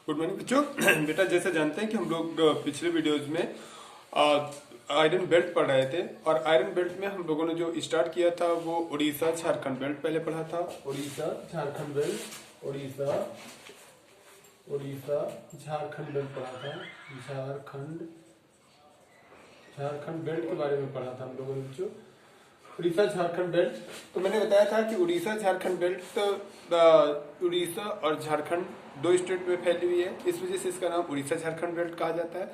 Good morning बच्चों। बेटा जैसे जानते हैं कि हम लोग पिछले वीडियोज में आयरन बेल्ट पढ़ रहे थे और आयरन बेल्ट में हम लोगों ने जो स्टार्ट किया था वो उड़ीसा झारखंड बेल्ट पहले पढ़ा था। उड़ीसा झारखंड बेल्ट, उड़ीसा झारखंड बेल्ट पढ़ा था। झारखंड बेल्ट के बारे में पढ़ा था हम लोगों ने बच्चों, उड़ीसा झारखंड बेल्ट। तो मैंने बताया था कि उड़ीसा झारखंड बेल्ट उड़ीसा और झारखंड दो स्टेट में फैली हुई है, इस वजह से इसका नाम उड़ीसा झारखंड बेल्ट कहा जाता है।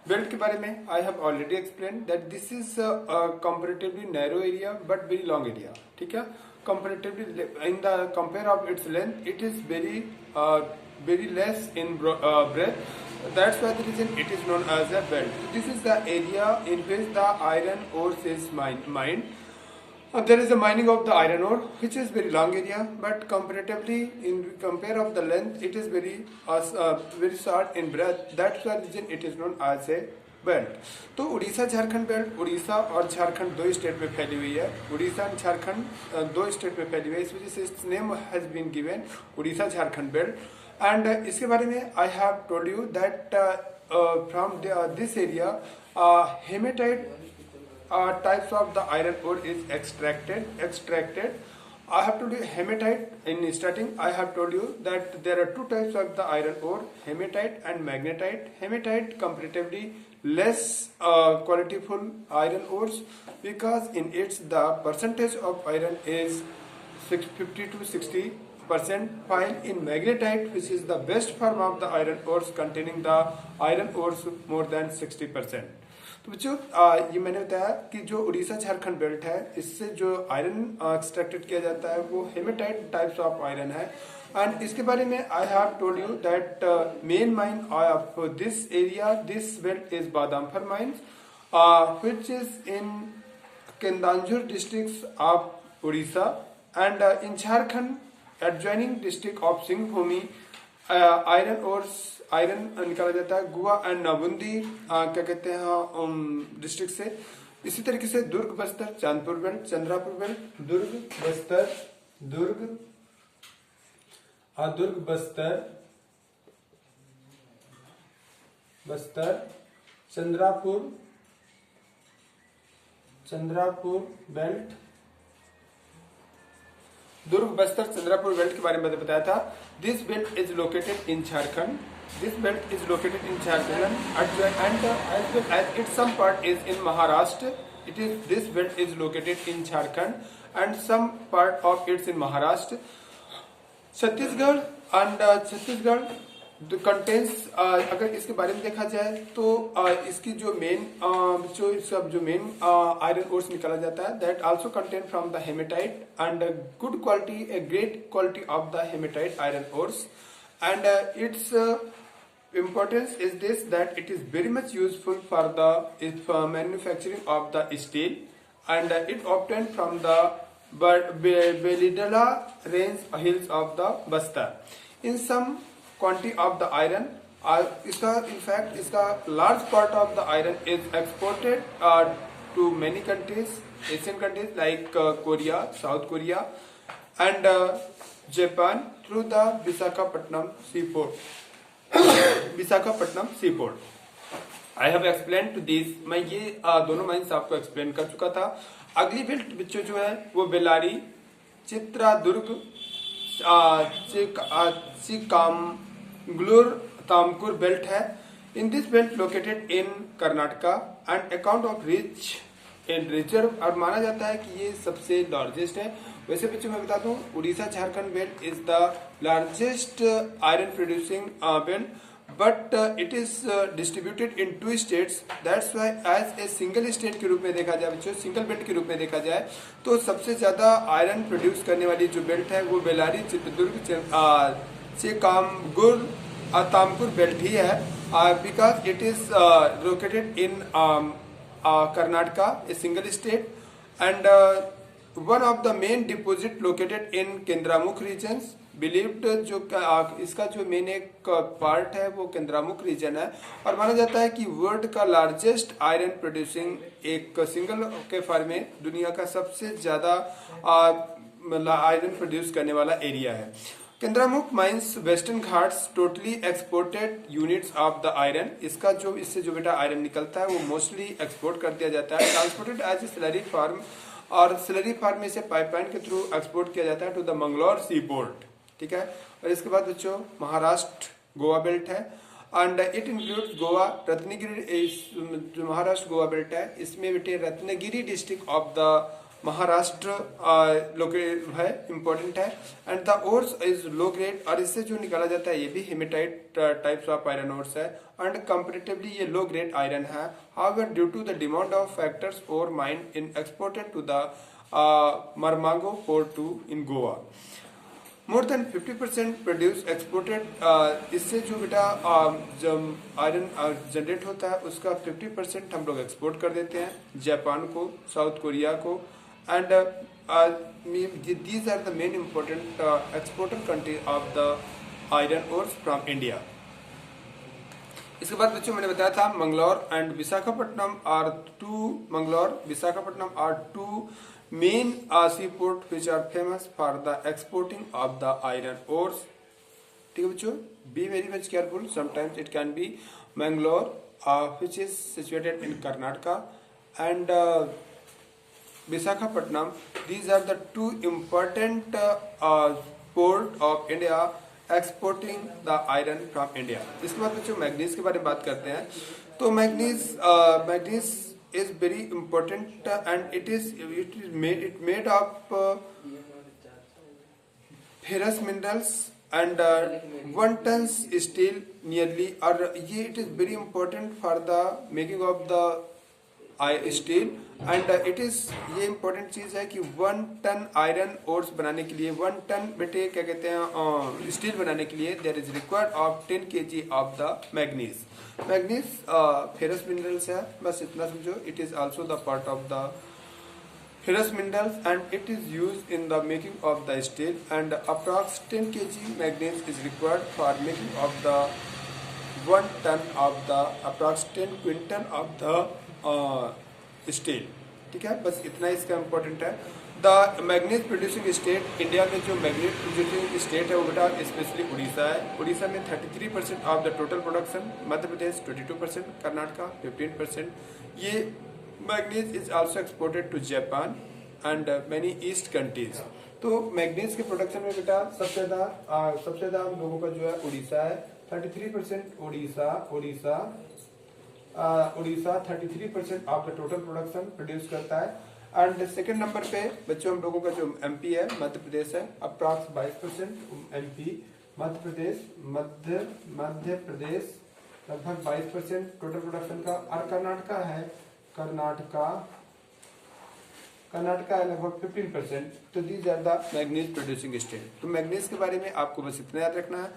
बेल्ट के बारे में I have already explain that this is comparatively narrow area but very long area. ठीक है, comparatively in the compare of its length it is very less in breadth. That's why the reason it is known as a belt. This is the area in which the iron ore is mined. There is a mining of the iron ore, which is very long area, but comparatively, in compare of the length, it is very short in breadth. That's why the reason it is known as a belt. तो Orissa Jharkhand belt Orissa और झारखंड दो state में फैली हुई है। उड़ीसा और झारखंड दो state में फैली हुई है, इस वजह से it's name has been given Orissa Jharkhand belt. And इसके बारे में I have told you that from this area hematite types of the iron ore is extracted. I have told you hematite in starting. I have told you that there are two types of the iron ore, hematite and magnetite. Hematite comparatively less qualityful iron ores because in its the percentage of iron is 50 to 60%, while in magnetite, which is the best form of the iron ores containing the iron ores more than 60%. तो बच्चों ये मैंने बताया कि जो Orissa Jharkhand belt है, इससे जो आयरन एक्सट्रैक्टेड किया जाता है वो हेमेटाइट टाइप्स ऑफ आयरन है। एंड इसके बारे में I have told you that main mine of this area, this belt is Badampahar mines which is in Kendujhar district of Orissa and in Jharkhand adjoining district of Singhbhum iron निकाला जाता है गुआ एंड नाबुंदी क्या कहते हैं डिस्ट्रिक्ट से। इसी तरीके से दुर्ग बस्तर चांदपुर बेल्ट, चंद्रापुर बेल्ट, दुर्ग बस्तर चंद्रापुर बेल्ट, दुर्ग बस्तर चंद्रापुर बेल्ट के बारे में बताया था। This belt is located in Jharkhand, and as well as its some part is in Maharashtra. This belt is located in Jharkhand and some part of it's in Maharashtra. Chhattisgarh and Chhattisgarh contains अगर इसके बारे में देखा जाए तो इसकी जो main iron ores निकाला जाता है that also contain from the hematite and good quality, a great quality of the hematite iron ores and its importance is this that it is very much useful for the manufacturing of the steel and it obtained from the Belidala range hills of the Bastar. In some quantity of the iron, इसका large part of the iron is exported to many countries, Asian countries like Korea, South Korea and Japan through the Visakhapatnam seaport. I have explained to this. मैं ये दोनों mines आपको explain कर चुका था। अगली belt बच्चों जो है वो बेलारी चित्रादुर्ग चिकामगलुर तामकुर बेल्ट है। In this belt located in Karnataka and account of rich and reserve और माना जाता है कि ये सबसे लार्जेस्ट है। वैसे बच्चों मैं बता दूं Orissa Jharkhand belt is the largest iron producing belt but it is distributed in two states. That's why as a single state के रूप में देखा जाए बच्चों, सिंगल बेल्ट के रूप में देखा जाए तो सबसे ज्यादा आयरन प्रोड्यूस करने वाली जो बेल्ट है वो बेलारी चित्रदुर्ग चिकामगुर तामकुर बेल्ट ही है because it is located in Karnataka, a single state, and one of the main deposit located in Kendramukh regions. Believed जो इसका जो मेन एक पार्ट है वो केंद्रामुख रीजन है और माना जाता है कि वर्ल्ड का लार्जेस्ट आयरन प्रोड्यूसिंग एक सिंगल के फॉर्म में दुनिया का सबसे ज्यादा आयरन प्रोड्यूस करने वाला एरिया है। Kudremukh mines western Ghats totally exported units of the iron. इसका जो इससे जो बेटा आयरन निकलता है वो मोस्टली एक्सपोर्ट कर दिया जाता है। Transported as a slurry form, और स्लरी फार्म में से पाइपलाइन के थ्रू एक्सपोर्ट किया जाता है to the Mangalore sea port. ठीक है, और इसके बाद बच्चों महाराष्ट्र गोवा बेल्ट है, and it includes Goa Ratnagiri. जो महाराष्ट्र गोवा बेल्ट है इसमें बेटे Ratnagiri district of the Maharashtra locate है, इंपॉर्टेंट है। And the ores is low grade, और इससे जो निकाला जाता है ये भी hematite types of iron ores है, एंड कंपैरेटिवली ये लो ग्रेड आयरन है। However due to the demand of factors ore mine in exported to the Marmagao port to in Goa. More than 50% produce exported. इससे जो बेटा जब आयरन जनरेट होता है उसका 50% हम लोग एक्सपोर्ट कर देते हैं जापान को, साउथ कोरिया को, and these are the main important exporter country of the iron ores from India. इसके बाद बच्चों मैंने बताया था Mangalore and Visakhapatnam are two main seaport which are famous for the exporting of the iron ores। ठीक है बच्चों, be very much careful, sometimes it can be Mangalore which is situated in Karnataka and Visakhapatnam। These are the two important port of India exporting the iron from India। इसके बाद बच्चों manganese के बारे में बात करते हैं। तो manganese is very important and it made of ferrous minerals and 1 tons steel nearly, और ये it is very important for the making of the steel, and it is ये इंपॉर्टेंट चीज है कि 1 टन आयरन ओर्स बनाने के लिए 1 ton बेटे क्या कहते हैं स्टील बनाने के लिए there is required of 10 kg of the manganese. Manganese ferrous minerals है, बस इतना समझो। It is also the part of the ferrous minerals and it is used in the making of the steel, and approx 10 kg manganese is required for making of the 1 ton of the approx 10 quintal of the steel। ठीक है, बस इतना इसका important है। The manganese producing state, India में जो manganese producing state है वो बेटा स्पेशली उड़ीसा है। उड़ीसा में 33% of the total production, Madhya Pradesh 22%, Karnataka 15%। ये manganese is also exported to Japan and many east countries. तो मैग्नीज के प्रोडक्शन में बेटा सबसे ज्यादा हम लोगों का जो है उड़ीसा है, 33% Orissa 33% of the total production produce करता है। एंड सेकंड नंबर पे बच्चों हम लोगों का जो एमपी है, मध्य प्रदेश है, अप्रॉक्स 22%। एमपी मध्य प्रदेश लगभग 22% टोटल प्रोडक्शन का, और कर्नाटका है लगभग 15%। तो these are the manganese producing state. तो मैग्नीज के बारे में आपको बस इतना याद रखना है,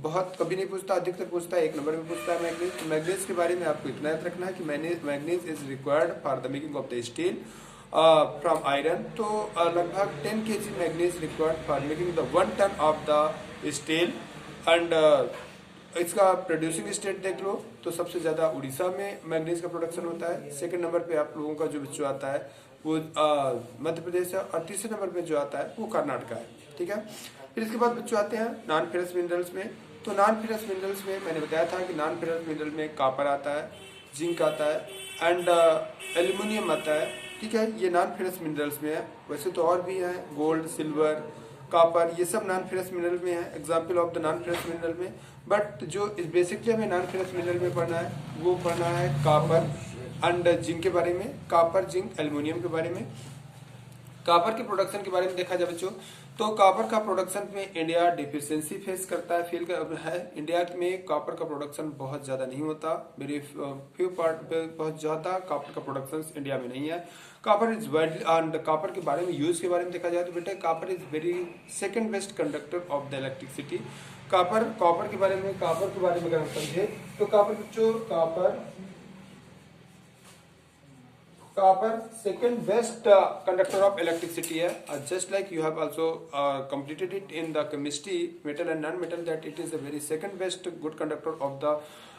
बहुत कभी नहीं पूछता, अधिकतर पूछता है 1 नंबर में पूछता है मैग्नीज। तो मैग्नीज के बारे में आपको इतना याद रखना है कि manganese is required for the making of the steel from iron. तो लगभग 10 kg manganese required for making the 1 ton of the steel. And इसका प्रोड्यूसिंग स्टेट देख लो तो सबसे ज्यादा उड़ीसा में मैग्नीज का प्रोडक्शन होता है। सेकंड नंबर पे आप लोगों का जो बच्चों आता है वो मध्य प्रदेश है, और तीसरे नंबर पे जो आता है वो कर्नाटका है। ठीक है, फिर इसके बाद बच्चों आते हैं नॉन फेरस मिनरल्स में। तो नॉन फेरस मिनरल्स में मैंने बताया था कि नॉन फेरस मिनरल में कॉपर आता है, जिंक आता है एंड एल्यूमिनियम आता है। ठीक है, ये नॉन फेरस मिनरल्स में है। वैसे तो और भी है, गोल्ड, सिल्वर, कॉपर, ये सब नॉन फेरस मिनरल में है, example of the non ferrous mineral में। बट जो बेसिकली हमें नॉन फेरस मिनरल में पढ़ना है वो पढ़ना है कॉपर एंड जिंक के बारे में, कॉपर, जिंक, एल्यूमिनियम के बारे में। कॉपर के प्रोडक्शन के बारे में देखा जाए बच्चों तो कॉपर का प्रोडक्शन में इंडिया डिफिशियंसी फेस करता है, फील है। इंडिया में कॉपर का प्रोडक्शन बहुत ज्यादा नहीं होता, वेरी फ्यू पार्ट पे बहुत ज्यादा कॉपर का प्रोडक्शन इंडिया में नहीं है। Copper is widely, and copper के बारे में यूज के बारे में देखा जाए तो बेटा copper is very second best conductor of the electricity. Copper के बारे में अगर हम समझे तो copper second best conductor of electricity है, just like you have also completed it in the chemistry metal and non-metal that it is a very second best good conductor of the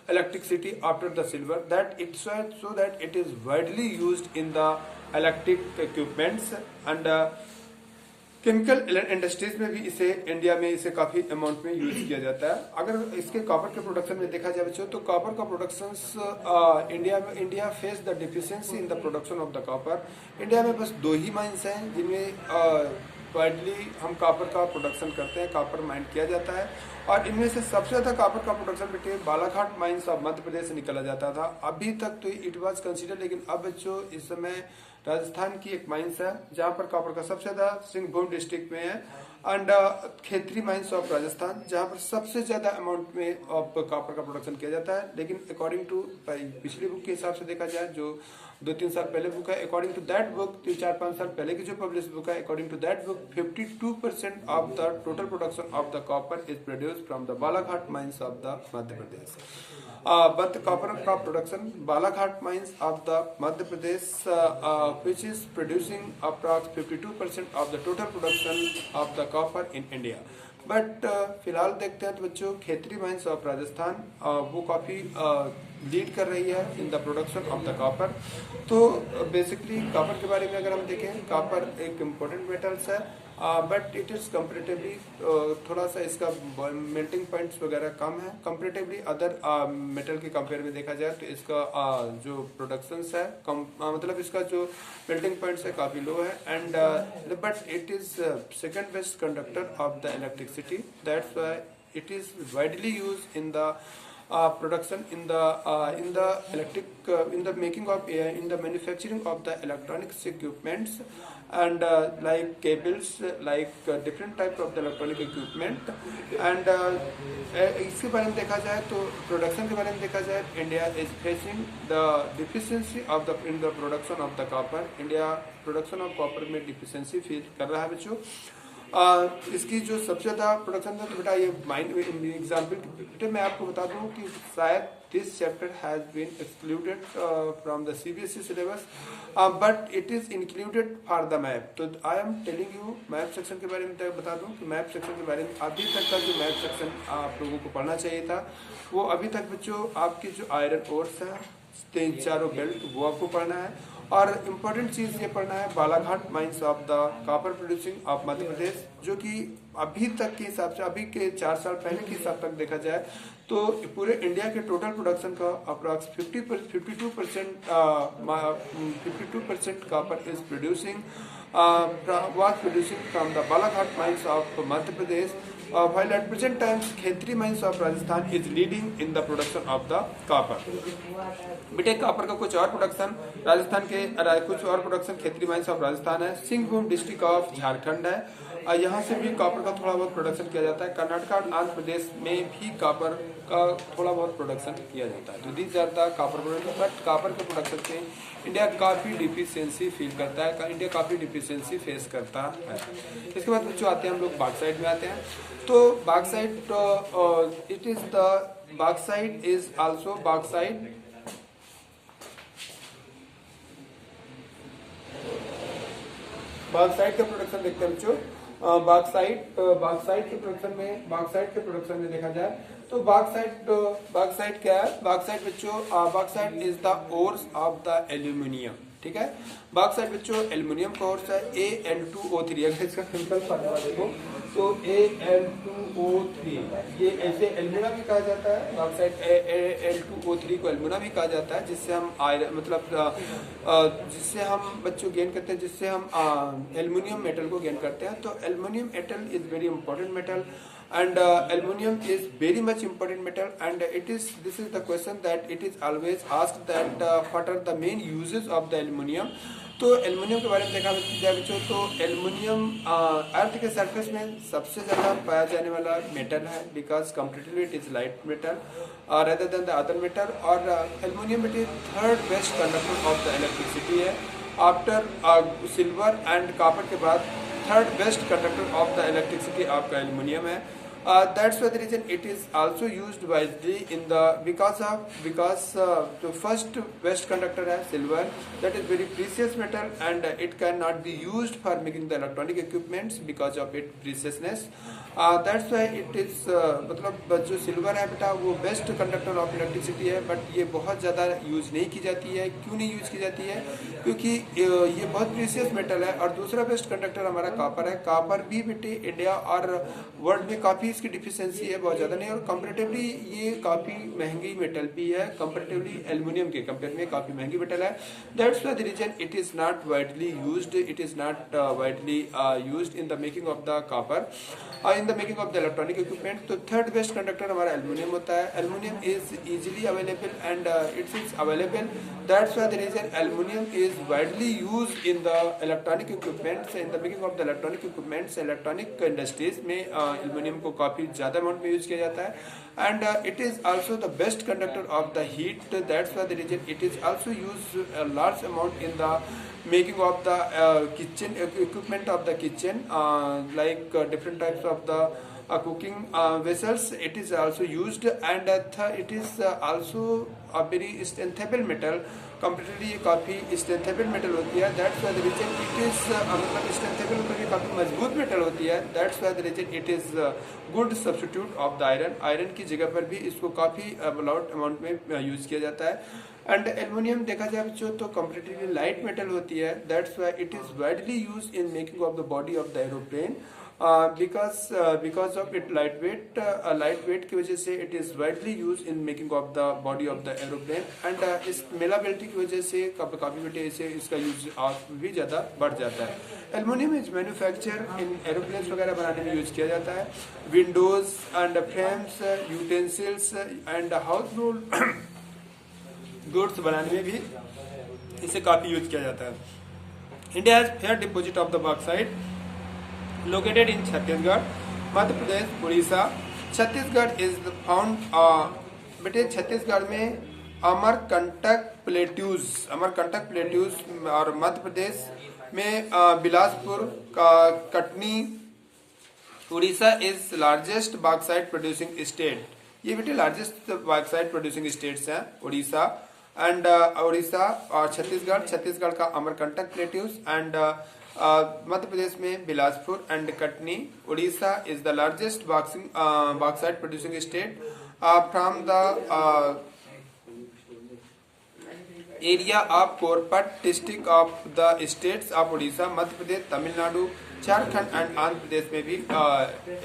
electricity after the silver, that it's so that it is widely used in the electric equipments। and chemical industries में भी इसे India में इसे काफी amount में use किया जाता है। अगर इसके कॉपर के प्रोडक्शन में देखा जाए बच्चों, तो कॉपर का production India face the deficiency in the production of the copper. India में बस 2 ही माइंस हैं जिनमें वाइडली हम कॉपर का प्रोडक्शन करते हैं, कॉपर माइन किया जाता है। और इनमें से सबसे ज्यादा कॉपर का प्रोडक्शन बेटे बालाघाट माइंस ऑफ मध्य प्रदेश से निकला जाता था। अभी तक तो इट वाज कंसीडर, लेकिन अब बच्चों इस समय राजस्थान की एक माइंस है जहां पर कॉपर का सबसे ज्यादा सिंहभूम डिस्ट्रिक्ट में है। And Khetri mines of Rajasthan जहां पर सबसे ज्यादा अमाउंट में कॉपर का प्रोडक्शन किया जाता है। लेकिन अकॉर्डिंग टू पिछली बुक के हिसाब से देखा जाए, जो 2-3 साल पहले बुक है, अकॉर्डिंग टू दैट बुक 4-5 साल पहले की जो पब्लिश बुक है, according to that book 52% of the total production of the copper is produced from the Balaghat mines of the Madhya Pradesh. But the copper crop production, Balaghat mines of the Madhya Pradesh, which is producing approx 52% of the total production of the copper in India. But फिलहाल देखते हैं तो बच्चों Khetri mines of Rajasthan वो काफी lead कर रही है in the production of the copper. तो बेसिकली कॉपर के बारे में अगर हम देखें, कॉपर एक इम्पोर्टेंट मेटल्स है, बट इट इज कंपेरेटिवली थोड़ा सा इसका मेल्टिंग पॉइंट्स वगैरह कम है कंपेरेटिवली अदर मेटल के कंपेयर में देखा जाए तो इसका जो प्रोडक्शन है मतलब इसका जो मेल्टिंग पॉइंट्स है काफी लो है। And but it is second best conductor of the electricity, that's why it is widely use in the production in the making of in the manufacturing of the electronics equipments and like cables, like different type of the electronic equipment। and इसके बारे में देखा जाए तो production के बारे में देखा जाए, India is facing the deficiency of the in the production of the copper. India production of copper में डिफिशियंसी फील कर रहा है बच्चों। इसकी जो सबसे ज्यादा प्रोडक्शन है तो बेटा ये माइंड एग्जाम्पल बेटा मैं आपको बता दूं कि शायद this chapter has been excluded from the CBSE syllabus, but it is included for the map. तो I am telling you map section के बारे में बता दूं कि मैप सेक्शन के बारे में अभी तक का जो मैप सेक्शन आप लोगों को पढ़ना चाहिए था वो अभी तक बच्चों आपकी जो आयरन ओर्स है 3-4 बेल्ट वो आपको पढ़ना है। और इम्पोर्टेंट चीज ये पढ़ना है Balaghat mines of the copper producing of Madhya Pradesh, जो कि अभी तक के हिसाब से अभी के 4 साल पहले के हिसाब तक देखा जाए तो पूरे इंडिया के टोटल प्रोडक्शन का approx 52% copper is producing was producing from the Balaghat mines of Madhya Pradesh, while at present times Khetri mines of Rajasthan is leading in the production of the copper। बेटे copper का कुछ और production Rajasthan के कुछ और production Khetri mines of Rajasthan है। Singhbhum district of Jharkhand है, यहाँ से भी कॉपर का थोड़ा बहुत प्रोडक्शन किया जाता है। कर्नाटक और आंध्र प्रदेश में भी कॉपर का थोड़ा बहुत प्रोडक्शन किया जाता है। तो these are the copper production, but copper के प्रोडक्शन से इंडिया काफी डिफिशियंसी फील करता है, इंडिया काफी डिफिशियंसी फेस करता है। इसके बाद बच्चों आते हैं हम लोग बॉक्साइट में आते हैं। तो bauxite it is the bauxite is also bauxite bauxite का प्रोडक्शन देखते हैं बच्चों। बॉक्साइट के प्रोडक्शन में देखा जाए तो बॉक्साइट क्या है? बॉक्साइट बच्चों bauxite is the ores of the aluminium, ठीक है। बॉक्साइट बच्चों एल्यूमिनियम का ओर्स है Al2O3। अगर इसका सिंपल फॉर्मूला देखो तो Al2O3 ये ऐसे एल्यूमिना भी कहा जाता है, बॉक्साइट Al2O3 को एल्यूमिना भी कहा जाता है, जिससे हम जिससे हम बच्चों गेन करते हैं, जिससे हम एल्यूमिनियम मेटल को गेन करते हैं। तो aluminium metal is very important metal and aluminum is very much important metal, and this is the question that it is always asked that what are the main uses of the aluminum। तो aluminium के बारे में देखा जाए बच्चों तो aluminium अर्थ के surface में सबसे ज्यादा पाया जाने वाला मेटल है, because comparatively it is light metal rather than the other metal. और aluminium it is third best conductor of the electricity है, आफ्टर सिल्वर एंड कॉपर के बाद third best conductor of the electricity आपका aluminium है। That's why the reason it is also used widely in the because the first best conductor है silver, that is very precious metal and it cannot be used for making the electronic equipments because of its preciousness। That's why it is मतलब जो silver है बेटा वो best conductor of electricity है, but ये बहुत ज़्यादा यूज नहीं की जाती है। क्यों नहीं यूज की जाती है? क्योंकि ये बहुत प्रीसियस मेटल है। और दूसरा बेस्ट कंडक्टर हमारा कॉपर है। कॉपर भी बेटे इंडिया और वर्ल्ड में काफ़ी इसकी डिफिशियंसी है, बहुत ज़्यादा नहीं, और कंपेरेटिवली ये काफ़ी महंगी मेटल भी है, कंपेरेटिवली एल्युमिनियम के कंपेयर में काफ़ी महंगी मेटल है। That's why the reason it is not widely used, it is not widely used in the making of the copper, in the making of the electronic equipment. तो third best conductor हमारा aluminium होता है। Aluminium is easily available and it's is available, that's why the reason aluminium is widely used in the electronic equipments, in the making of the electronic equipments. Electronic industries में aluminium को काफी ज्यादा amount में use किया जाता है। And it is also the best conductor of the heat, that's why the reason it is also used a large amount in the making of the kitchen equipment of the kitchen, like different types of the cooking vessels. It is also used, and it is also a very strengthable metal. Comparatively ये काफी strengthable metal होती है। That's why the reason it is मतलब strengthable होकर के काफी मजबूत metal होती है। That's why the reason it is good substitute of the iron. Iron की जगह पर भी इसको काफी amount में यूज किया जाता है। एंड एल्युमिनियम देखा जाए बच्चों तो कंपेरेटिवली लाइट मेटल होती है। That's why it is widely used in making of the body of the aeroplane, because of it light weight की वजह से it is widely use in making of the body of the aeroplane. And इस malleability की वजह से काफी बेटे से इसका यूज भी ज्यादा बढ़ जाता है। Aluminium is manufacture in aeroplane वगैरह बनाने में यूज किया जाता है। Windows and frames, utensils and house hold goods बनाने में भी इसे काफी यूज किया जाता है। India has fair deposit of the bauxite located in Chhattisgarh, Madhya Pradesh, Orissa. Chhattisgarh is found बेटे छत्तीसगढ़ में अमरकंटक प्लेट्यूज और मध्य प्रदेश में Bilaspur, Katni. Orissa is largest bauxite producing state. ये बेटे लार्जेस्ट बॉक्साइट प्रोड्यूसिंग स्टेट्स हैं उड़ीसा एंड उड़ीसा और छत्तीसगढ़ का अमरकंटक प्लेट्यूज एंड मध्य प्रदेश में Bilaspur and Katni. Orissa is the largest bauxite producing state from the area of Koraput district of the states of Orissa, Madhya Pradesh, Tamil Nadu, Jharkhand and Andhra Pradesh में भी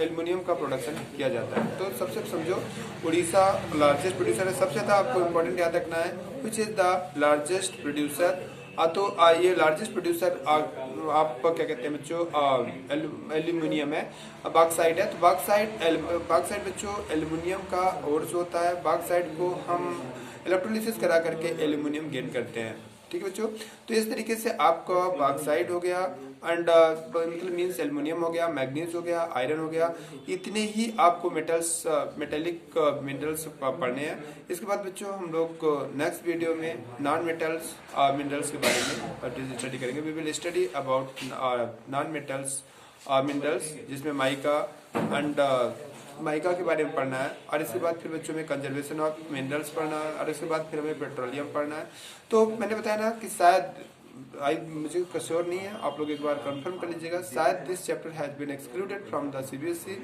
एल्युमिनियम का प्रोडक्शन किया जाता है। तो सबसे समझो उड़ीसा लार्जेस्ट प्रोड्यूसर है। सबसे ज्यादा आपको इम्पोर्टेंट याद रखना है which is the largest producer. तो ये लार्जेस्ट प्रोड्यूसर आप क्या कहते हैं बच्चों एल्यूमिनियम है, बॉक्साइट है। तो बॉक्साइट बच्चों एल्यूमिनियम का ओर्स होता है। बॉक्साइट को हम इलेक्ट्रोलिसिस करा करके एल्यूमिनियम गेन करते हैं। ठीक है बच्चों, तो इस तरीके से आपका बॉक्साइट हो गया एंड मतलब मीन्स एल्युमिनियम हो गया, मैग्नीज हो गया, आयरन हो गया, इतने ही आपको मेटेलिक मिनरल्स पढ़ने हैं। इसके बाद बच्चों हम लोग नेक्स्ट वीडियो में नॉन मेटल्स मिनरल्स के बारे में स्टडी करेंगे। We will study about non metals minerals, जिसमें माइका के बारे में पढ़ना है। और इसके बाद फिर बच्चों में कंजर्वेशन ऑफ मिनरल्स पढ़ना है। और इसके बाद फिर हमें पेट्रोलियम पढ़ना है। तो मैंने बताया ना कि शायद मुझे श्योर नहीं है, आप लोग एक बार कंफर्म कर लीजिएगा। शायद this chapter has been excluded from the CBSE,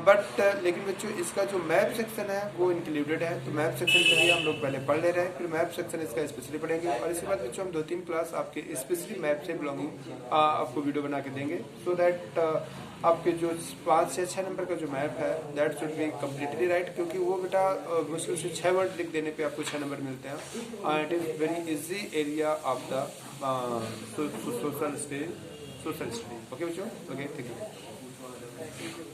but लेकिन बच्चों इसका जो मैप सेक्शन है वो इंक्लूडेड है। तो मैप सेक्शन के लिए हम लोग पहले पढ़ ले रहे हैं, फिर मैप सेक्शन इसका स्पेशली पढ़ेंगे। और इसके बाद बच्चों हम 2-3 क्लास आपके स्पेशली मैप से बिलोंगिंग आपको वीडियो बना के देंगे, सो दैट आपके जो 5 से 6 नंबर का जो मैप है that should be completely right, क्योंकि वो बेटा मुश्किल से 6 वर्ड लिख देने पे आपको 6 नंबर मिलते हैं। It is very easy area of the social study. Okay बच्चों, ओके, थैंक यू।